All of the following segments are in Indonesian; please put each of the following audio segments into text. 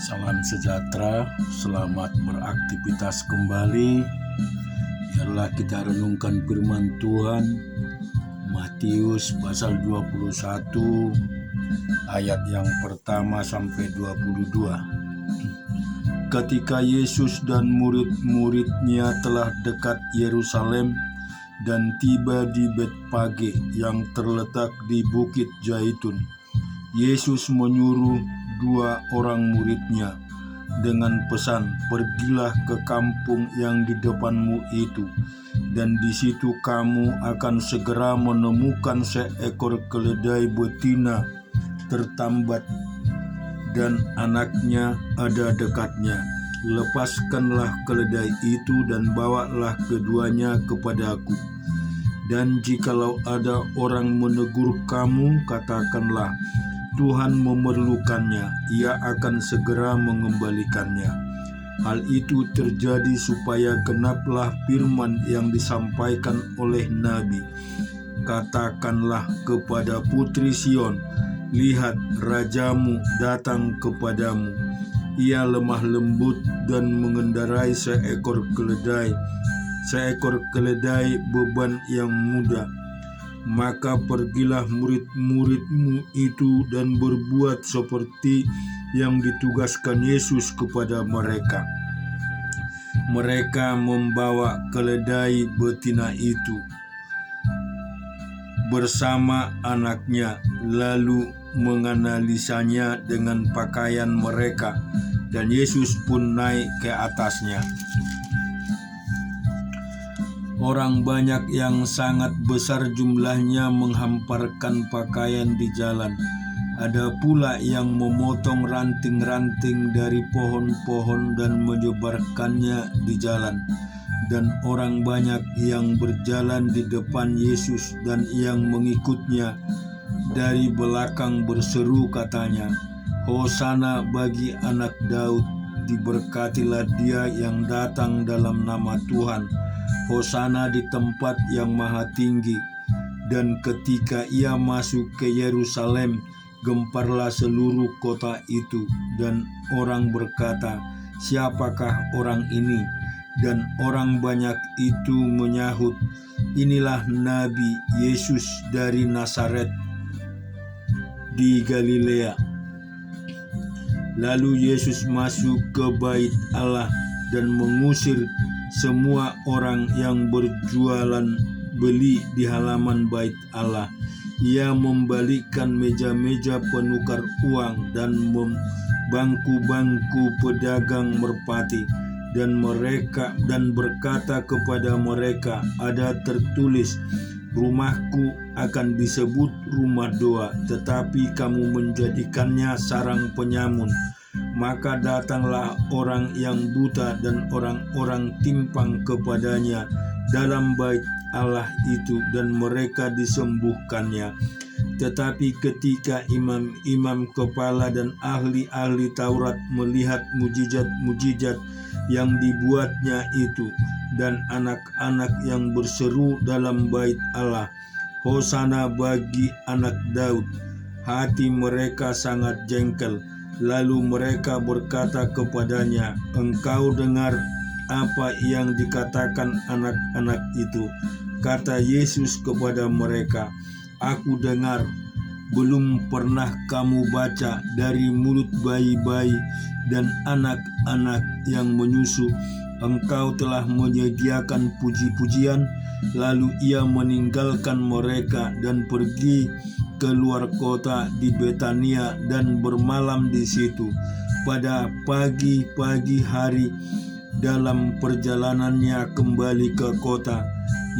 Salam sejahtera, selamat beraktivitas kembali. Biarlah kita renungkan firman Tuhan, Matius pasal 21 ayat yang pertama sampai 22. Ketika Yesus dan murid-muridnya telah dekat Yerusalem dan tiba di Betfage yang terletak di Bukit Zaitun, Yesus menyuruh 2 orang muridnya dengan pesan, "Pergilah ke kampung yang di depanmu itu, dan di situ kamu akan segera menemukan seekor keledai betina tertambat dan anaknya ada dekatnya. Lepaskanlah keledai itu dan bawalah keduanya kepadaku. Dan jikalau ada orang menegur kamu, katakanlah, Tuhan memerlukannya, ia akan segera mengembalikannya." Hal itu terjadi supaya genaplah firman yang disampaikan oleh Nabi. "Katakanlah kepada putri Sion, lihat, rajamu datang kepadamu. Ia lemah lembut dan mengendarai seekor keledai beban yang muda." Maka pergilah murid-muridmu itu dan berbuat seperti yang ditugaskan Yesus kepada mereka. Mereka membawa keledai betina itu bersama anaknya, lalu menganalisanya dengan pakaian mereka, dan Yesus pun naik ke atasnya. Orang banyak yang sangat besar jumlahnya menghamparkan pakaian di jalan. Ada pula yang memotong ranting-ranting dari pohon-pohon dan menyebarkannya di jalan. Dan orang banyak yang berjalan di depan Yesus dan yang mengikutnya dari belakang berseru, katanya, "Hosana bagi anak Daud, diberkatilah dia yang datang dalam nama Tuhan. Hosana di tempat yang maha tinggi." Dan ketika ia masuk ke Yerusalem, gemparlah seluruh kota itu, dan orang berkata, "Siapakah orang ini?" Dan orang banyak itu menyahut, "Inilah Nabi Yesus dari Nazaret di Galilea." Lalu Yesus masuk ke bait Allah dan mengusir semua orang yang berjualan beli di halaman bait Allah. Ia membalikkan meja-meja penukar uang dan bangku-bangku pedagang merpati, dan berkata kepada mereka, "Ada tertulis, rumahku akan disebut rumah doa, tetapi kamu menjadikannya sarang penyamun." Maka datanglah orang yang buta dan orang-orang timpang kepadanya dalam bait Allah itu, dan mereka disembuhkannya. Tetapi ketika imam-imam kepala dan ahli-ahli Taurat melihat mujizat-mujizat yang dibuatnya itu, dan anak-anak yang berseru dalam bait Allah, "Hosana bagi anak Daud," hati mereka sangat jengkel. Lalu mereka berkata kepadanya, "Engkau dengar apa yang dikatakan anak-anak itu?" Kata Yesus kepada mereka, "Aku dengar. Belum pernah kamu baca dari mulut bayi-bayi dan anak-anak yang menyusu, Engkau telah menyediakan puji-pujian?" Lalu ia meninggalkan mereka dan pergi keluar kota di Betania dan bermalam di situ. Pada pagi hari, dalam perjalanannya kembali ke kota,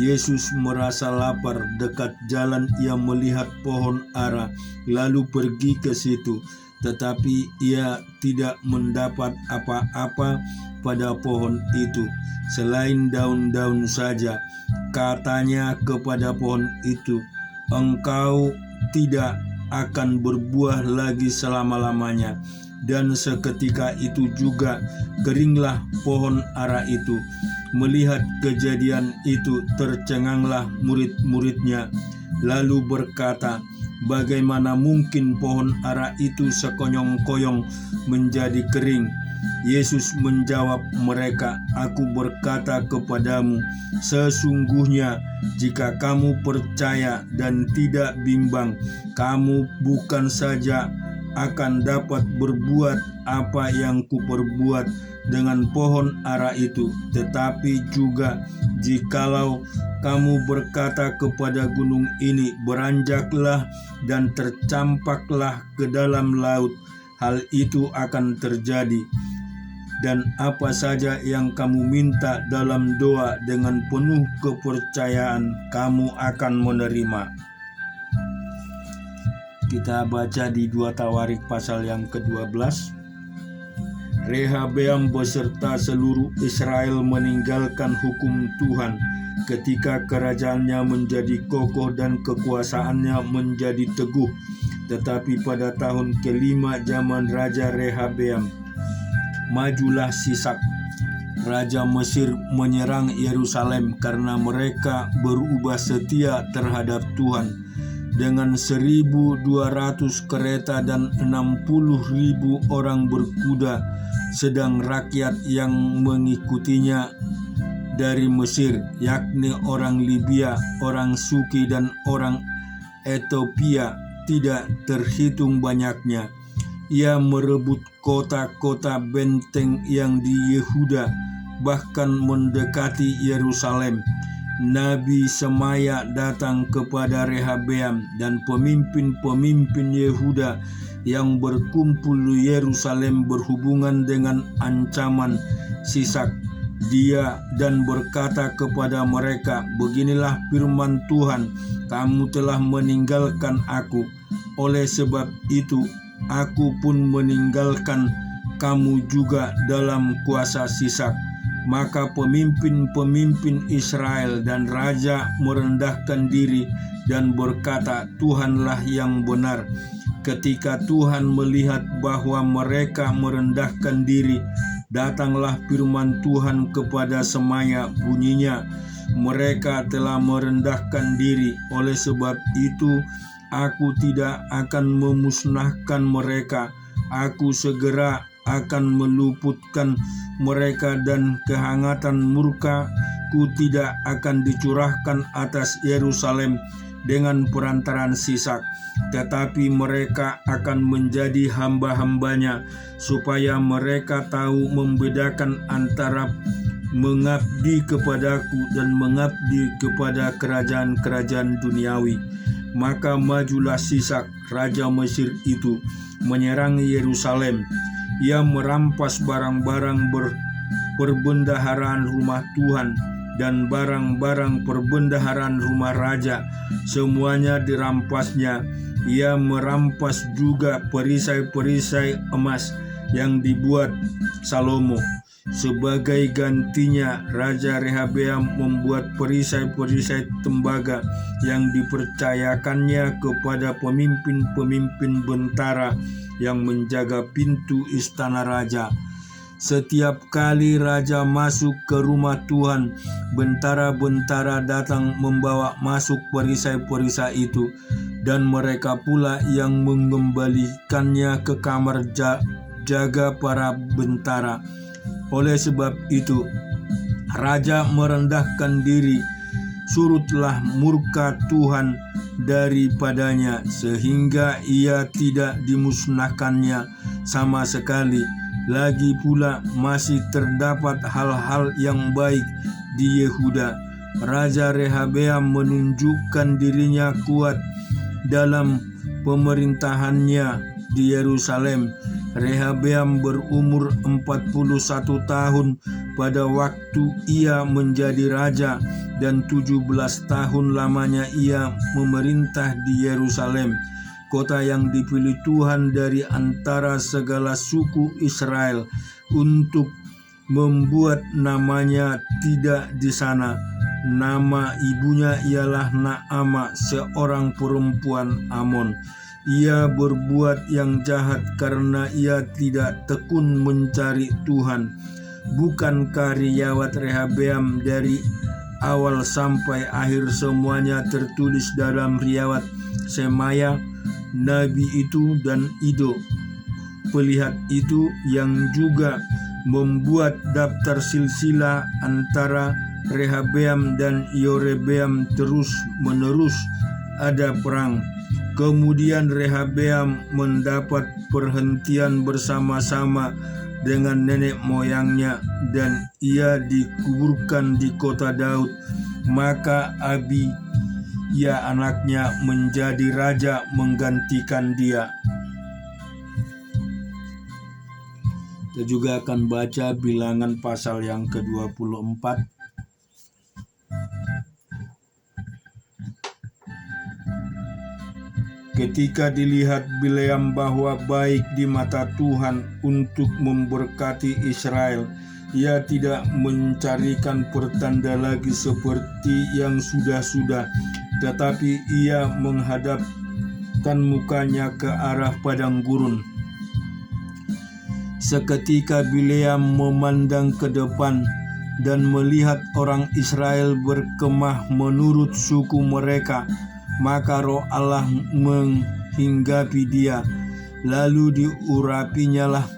Yesus merasa lapar. Dekat jalan ia melihat pohon ara, lalu pergi ke situ. Tetapi ia tidak mendapat apa-apa pada pohon itu, selain daun-daun saja. Katanya kepada pohon itu, "Engkau tidak akan berbuah lagi selama-lamanya." Dan seketika itu juga keringlah pohon ara itu. Melihat kejadian itu, tercenganglah murid-muridnya, lalu berkata, bagaimana mungkin pohon ara itu sekonyong-koyong menjadi kering? Yesus menjawab mereka, "Aku berkata kepadamu, sesungguhnya jika kamu percaya dan tidak bimbang, kamu bukan saja akan dapat berbuat apa yang kuperbuat dengan pohon ara itu, tetapi juga jikalau kamu berkata kepada gunung ini, beranjaklah dan tercampaklah ke dalam laut, hal itu akan terjadi. Dan apa saja yang kamu minta dalam doa dengan penuh kepercayaan, kamu akan menerima." Kita baca di 2 Tawarik pasal yang ke-12. Rehabeam beserta seluruh Israel meninggalkan hukum Tuhan ketika kerajaannya menjadi kokoh dan kekuasaannya menjadi teguh. Tetapi pada tahun kelima zaman Raja Rehabeam, majulah Sisak, raja Mesir, menyerang Yerusalem karena mereka berubah setia terhadap Tuhan. Dengan 1.200 kereta dan 60.000 orang berkuda, sedang rakyat yang mengikutinya dari Mesir, yakni orang Libya, orang Suki, dan orang Ethiopia, tidak terhitung banyaknya. Ia merebut kota-kota benteng yang di Yehuda, bahkan mendekati Yerusalem. Nabi Semaya datang kepada Rehabeam dan pemimpin-pemimpin Yehuda yang berkumpul di Yerusalem berhubungan dengan ancaman Sisak. Dia dan berkata kepada mereka, "Beginilah firman Tuhan, kamu telah meninggalkan aku. Oleh sebab itu, aku pun meninggalkan kamu juga dalam kuasa Sisak." Maka pemimpin-pemimpin Israel dan raja merendahkan diri dan berkata, "Tuhanlah yang benar." Ketika Tuhan melihat bahwa mereka merendahkan diri, datanglah firman Tuhan kepada Semaya, bunyinya, "Mereka telah merendahkan diri, oleh sebab itu aku tidak akan memusnahkan mereka. Aku segera akan meluputkan mereka dan kehangatan murka-Ku tidak akan dicurahkan atas Yerusalem dengan perantaran Sisak, tetapi mereka akan menjadi hamba-hambanya, supaya mereka tahu membedakan antara mengabdi kepadaku dan mengabdi kepada kerajaan-kerajaan duniawi." Maka majulah Sisak, raja Mesir itu, menyerang Yerusalem. Ia merampas barang-barang perbendaharaan rumah Tuhan dan barang-barang perbendaharaan rumah raja. Semuanya dirampasnya. Ia merampas juga perisai-perisai emas yang dibuat Salomo. Sebagai gantinya, Raja Rehabeam membuat perisai-perisai tembaga yang dipercayakannya kepada pemimpin-pemimpin bentara yang menjaga pintu istana raja. Setiap kali raja masuk ke rumah Tuhan, bentara-bentara datang membawa masuk perisai-perisai itu, dan mereka pula yang mengembalikannya ke kamar jaga para bentara. Oleh sebab itu, raja merendahkan diri, surutlah murka Tuhan daripadanya, sehingga ia tidak dimusnahkannya sama sekali. Lagi pula masih terdapat hal-hal yang baik di Yehuda. Raja Rehabeam menunjukkan dirinya kuat dalam pemerintahannya di Yerusalem. Rehabeam berumur 41 tahun pada waktu ia menjadi raja, dan 17 tahun lamanya ia memerintah di Yerusalem, kota yang dipilih Tuhan dari antara segala suku Israel untuk membuat namanya tidak di sana. Nama ibunya ialah Naama, seorang perempuan Amon. Ia berbuat yang jahat karena ia tidak tekun mencari Tuhan. Bukankah riwayat Rehabeam dari awal sampai akhir semuanya tertulis dalam riwayat Semaya, nabi itu dan Ido, pelihat itu yang juga membuat daftar silsilah antara Rehabeam dan Yerobeam terus menerus ada perang. Kemudian Rehabeam mendapat perhentian bersama-sama dengan nenek moyangnya dan ia dikuburkan di kota Daud. Maka Abia anaknya menjadi raja menggantikan dia. Kita juga akan baca Bilangan pasal yang ke-24. Ketika dilihat Bileam bahwa baik di mata Tuhan untuk memberkati Israel, ia tidak mencarikan pertanda lagi seperti yang sudah-sudah, tetapi ia menghadapkan mukanya ke arah padang gurun. Seketika Bileam memandang ke depan dan melihat orang Israel berkemah menurut suku mereka. Maka roh Allah menghinggapi dia, lalu diurapinya lah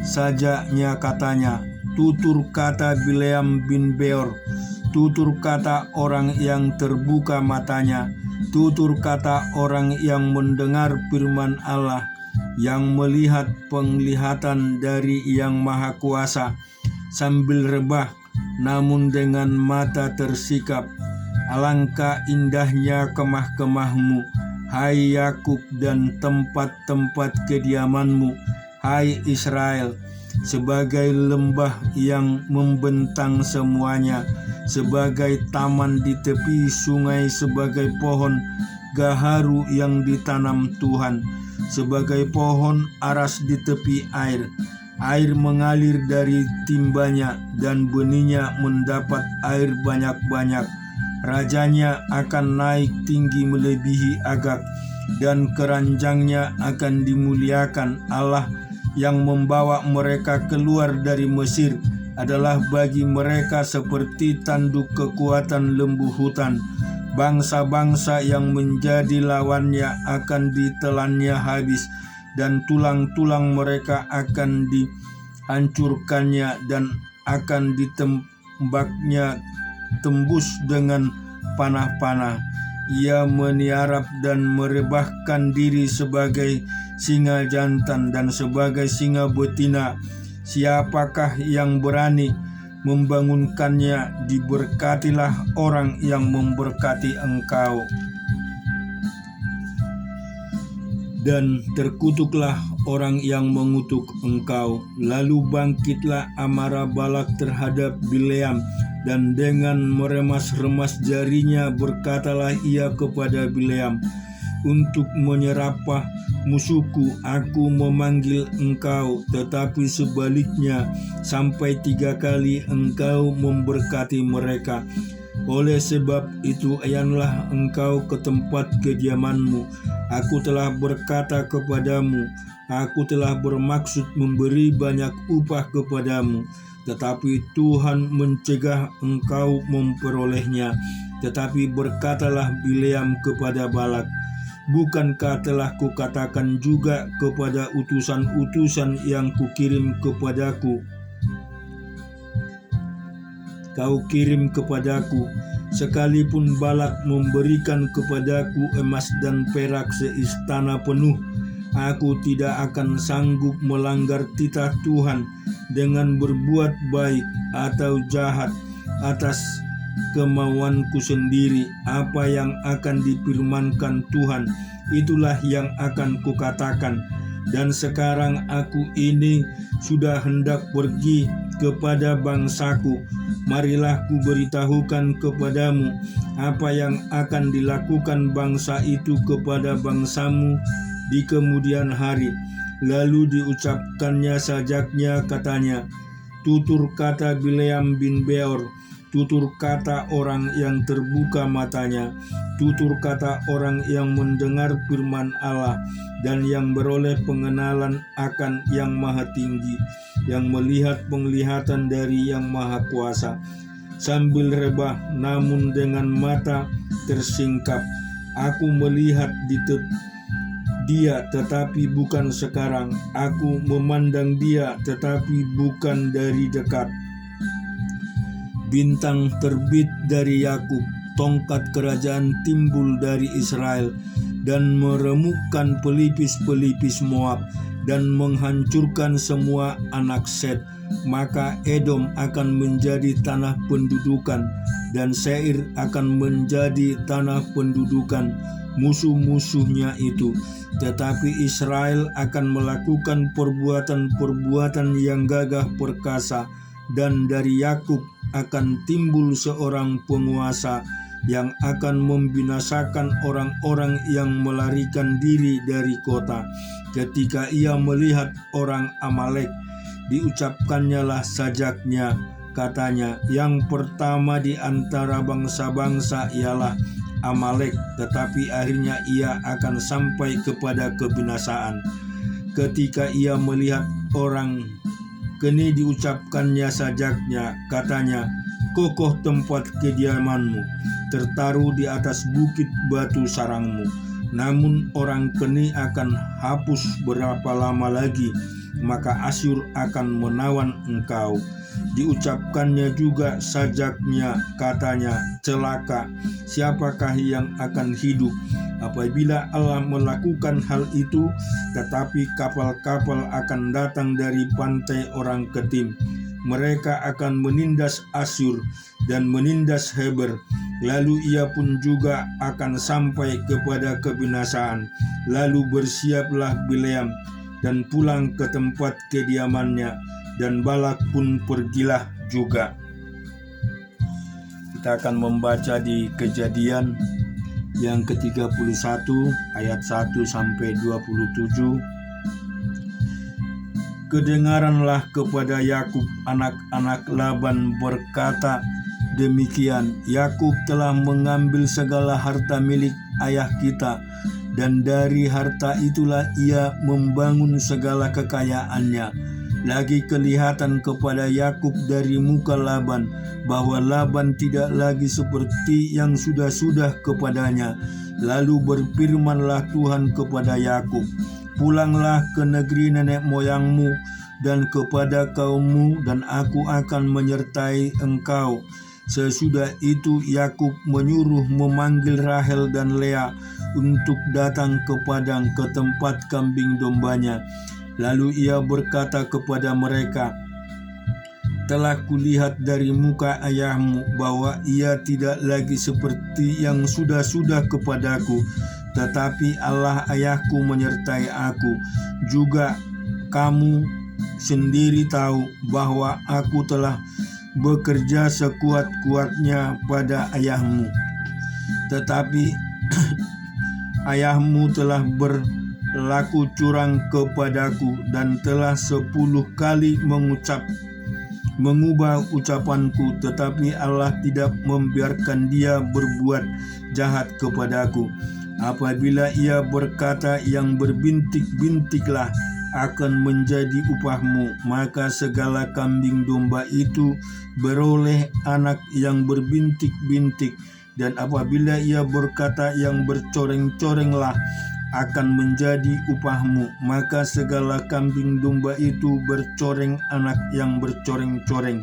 sajanya katanya, tutur kata Bileam bin Beor, tutur kata orang yang terbuka matanya, tutur kata orang yang mendengar firman Allah, yang melihat penglihatan dari Yang Maha Kuasa, sambil rebah namun dengan mata tersikap. Alangkah indahnya kemah-kemahmu, hai Yakub, dan tempat-tempat kediamanmu, hai Israel, sebagai lembah yang membentang semuanya, sebagai taman di tepi sungai, sebagai pohon gaharu yang ditanam Tuhan, sebagai pohon aras di tepi air. Air mengalir dari timbanya dan benihnya mendapat air banyak-banyak. Rajanya akan naik tinggi melebihi Agag, dan keranjangnya akan dimuliakan. Allah yang membawa mereka keluar dari Mesir adalah bagi mereka seperti tanduk kekuatan lembu hutan. Bangsa-bangsa yang menjadi lawannya akan ditelannya habis, dan tulang-tulang mereka akan dihancurkannya dan akan ditembaknya tembus dengan panah-panah. Ia meniarap dan merebahkan diri sebagai singa jantan dan sebagai singa betina. Siapakah yang berani membangunkannya? Diberkatilah orang yang memberkati engkau, dan terkutuklah orang yang mengutuk engkau. Lalu bangkitlah amarah Balak terhadap Bileam, dan dengan meremas-remas jarinya berkatalah ia kepada Bileam, untuk menyerapah musuhku aku memanggil engkau, tetapi sebaliknya sampai 3 kali engkau memberkati mereka. Oleh sebab itu ayanlah engkau ke tempat kediamanmu. Aku telah berkata kepadamu, aku telah bermaksud memberi banyak upah kepadamu, tetapi Tuhan mencegah engkau memperolehnya. Tetapi berkatalah Bileam kepada Balak, bukankah telah kukatakan juga kepada utusan-utusan yang kukirim kepadaku, kau kirim kepadaku, sekalipun Balak memberikan kepadaku emas dan perak seistana penuh, aku tidak akan sanggup melanggar titah Tuhan dengan berbuat baik atau jahat atas kemauanku sendiri. Apa yang akan difirmankan Tuhan, itulah yang akan kukatakan. Dan sekarang aku ini sudah hendak pergi kepada bangsaku. Marilah kuberitahukan kepadamu apa yang akan dilakukan bangsa itu kepada bangsamu di kemudian hari. Lalu diucapkannya sajaknya katanya, tutur kata Bileam bin Beor, tutur kata orang yang terbuka matanya, tutur kata orang yang mendengar firman Allah dan yang beroleh pengenalan akan Yang Maha Tinggi, yang melihat penglihatan dari Yang Maha Kuasa. Sambil rebah namun dengan mata tersingkap, aku melihat dia tetapi bukan sekarang. Aku memandang dia tetapi bukan dari dekat. Bintang terbit dari Yakub, tongkat kerajaan timbul dari Israel, dan meremukkan pelipis-pelipis Moab, dan menghancurkan semua anak Set. Maka Edom akan menjadi tanah pendudukan, dan Seir akan menjadi tanah pendudukan musuh-musuhnya itu. Tetapi Israel akan melakukan perbuatan-perbuatan yang gagah perkasa, dan dari Yakub akan timbul seorang penguasa yang akan membinasakan orang-orang yang melarikan diri dari kota. Ketika ia melihat orang Amalek, diucapkannyalah sajaknya, katanya, yang pertama di antara bangsa-bangsa ialah Amalek, tetapi akhirnya ia akan sampai kepada kebinasaan. Ketika ia melihat orang Kini diucapkannya sajaknya, katanya, kokoh tempat kediamanmu, tertaruh di atas bukit batu sarangmu. Namun orang Keni akan hapus berapa lama lagi, maka Asyur akan menawan engkau. Diucapkannya juga sajaknya, katanya, celaka, siapakah yang akan hidup apabila Allah melakukan hal itu? Tetapi kapal-kapal akan datang dari pantai orang Ketim. Mereka akan menindas Asyur dan menindas Heber. Lalu ia pun juga akan sampai kepada kebinasaan. Lalu bersiaplah Bileam dan pulang ke tempat kediamannya, dan Balak pun pergilah juga. Kita akan membaca di Kejadian yang ke-31 ayat 1 sampai 27. Kedengaranlah kepada Yakub anak-anak Laban berkata demikian, Yakub telah mengambil segala harta milik ayah kita, dan dari harta itulah ia membangun segala kekayaannya. Lagi kelihatan kepada Yakub dari muka Laban bahwa Laban tidak lagi seperti yang sudah-sudah kepadanya. Lalu berfirmanlah Tuhan kepada Yakub, pulanglah ke negeri nenek moyangmu dan kepada kaummu, dan aku akan menyertai engkau. Sesudah itu Yakub menyuruh memanggil Rahel dan Lea untuk datang ke padang ke tempat kambing dombanya. Lalu ia berkata kepada mereka, telah kulihat dari muka ayahmu bahwa ia tidak lagi seperti yang sudah-sudah kepadaku, tetapi Allah ayahku menyertai aku. Juga kamu sendiri tahu bahwa aku telah bekerja sekuat-kuatnya pada ayahmu. Tetapi ayahmu telah berlaku curang kepadaku dan telah 10 kali mengubah ucapanku, tetapi Allah tidak membiarkan dia berbuat jahat kepadaku. Apabila ia berkata, yang berbintik-bintiklah akan menjadi upahmu, maka segala kambing domba itu beroleh anak yang berbintik-bintik. Dan apabila ia berkata, yang bercoreng-corenglah akan menjadi upahmu, maka segala kambing domba itu bercoreng anak yang bercoreng-coreng.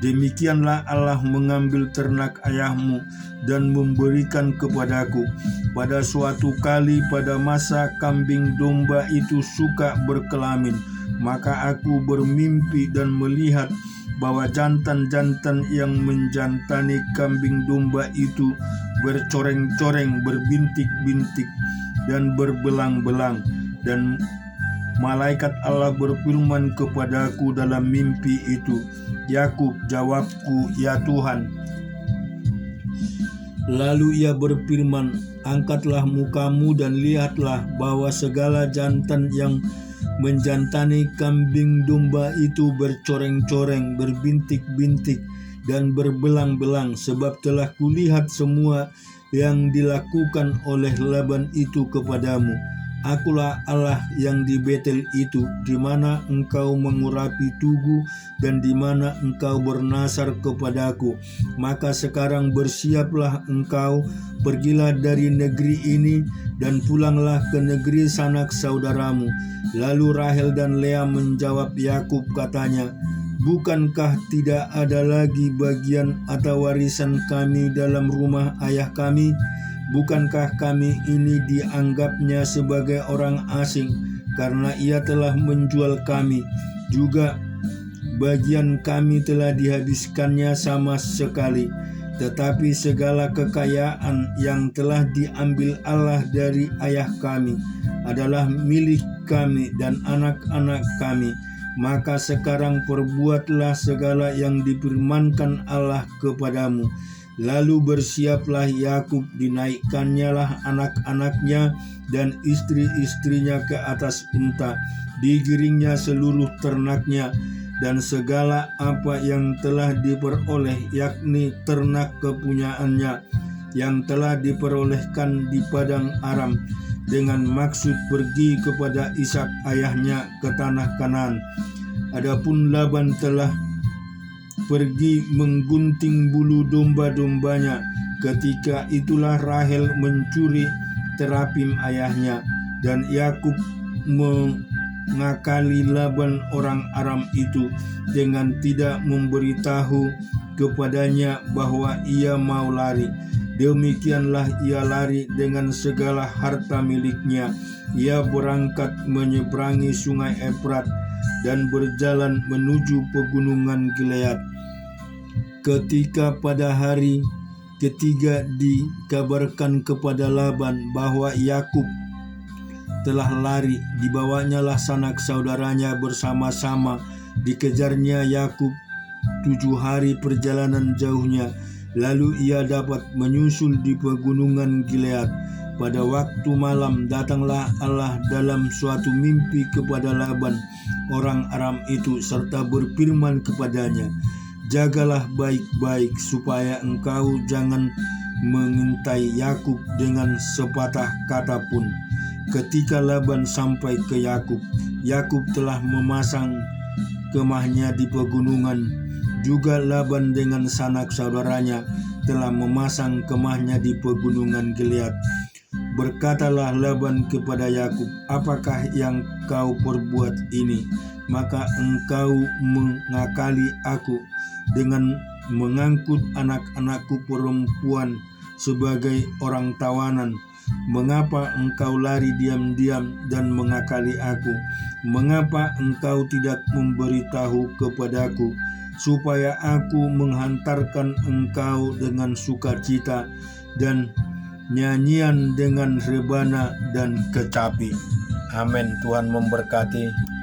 Demikianlah Allah mengambil ternak ayahmu dan memberikan kepadaku. Pada suatu kali pada masa kambing domba itu suka berkelamin, maka aku bermimpi dan melihat bahwa jantan-jantan yang menjantani kambing domba itu bercoreng-coreng, berbintik-bintik, dan berbelang-belang. Dan malaikat Allah berfirman kepadaku dalam mimpi itu, Yakub, jawabku, ya Tuhan. Lalu ia berfirman, angkatlah mukamu dan lihatlah bahwa segala jantan yang menjantani kambing domba itu bercoreng-coreng, berbintik-bintik, dan berbelang-belang, sebab telah kulihat semua yang dilakukan oleh Laban itu kepadamu. Akulah Allah yang di Betel itu, di mana engkau mengurapi tugu dan di mana engkau bernasar kepadaku. Maka sekarang bersiaplah engkau, pergilah dari negeri ini dan pulanglah ke negeri sanak saudaramu. Lalu Rahel dan Lea menjawab Yakub, katanya, bukankah tidak ada lagi bagian atau warisan kami dalam rumah ayah kami? Bukankah kami ini dianggapnya sebagai orang asing karena ia telah menjual kami? Juga bagian kami telah dihabiskannya sama sekali. Tetapi segala kekayaan yang telah diambil Allah dari ayah kami adalah milik kami dan anak-anak kami. Maka sekarang perbuatlah segala yang difirmankan Allah kepadamu. Lalu bersiaplah Yakub, dinaikkannya anak-anaknya dan istri-istrinya ke atas unta, digiringnya seluruh ternaknya dan segala apa yang telah diperoleh, yakni ternak kepunyaannya yang telah diperolehkan di padang Aram, dengan maksud pergi kepada Ishak ayahnya ke tanah Kanaan. Adapun Laban telah pergi menggunting bulu domba-dombanya. Ketika itulah Rahel mencuri terapim ayahnya, dan Yakub mengakali Laban orang Aram itu dengan tidak memberitahu kepadanya bahwa ia mau lari. Demikianlah ia lari dengan segala harta miliknya. Ia berangkat menyeberangi sungai Efrat dan berjalan menuju pegunungan Gilead. Ketika pada hari ketiga dikabarkan kepada Laban bahwa Yakub telah lari, dibawanyalah sanak saudaranya bersama-sama. Dikejarnya Yakub 7 hari perjalanan jauhnya, lalu ia dapat menyusul di pegunungan Gilead. Pada waktu malam datanglah Allah dalam suatu mimpi kepada Laban orang Aram itu, serta berfirman kepadanya, jagalah baik-baik supaya engkau jangan mengintai Yakub dengan sepatah kata pun. Ketika Laban sampai ke Yakub, Yakub telah memasang kemahnya di pegunungan. Juga Laban dengan sanak saudaranya telah memasang kemahnya di pegunungan Gilead. Berkatalah Laban kepada Yakub, apakah yang kau perbuat ini? Maka engkau mengakali aku dengan mengangkut anak-anakku perempuan sebagai orang tawanan. Mengapa engkau lari diam-diam dan mengakali aku? Mengapa engkau tidak memberitahu kepadaku, supaya aku menghantarkan engkau dengan sukacita dan nyanyian dengan rebana dan kecapi? Amin. Tuhan memberkati.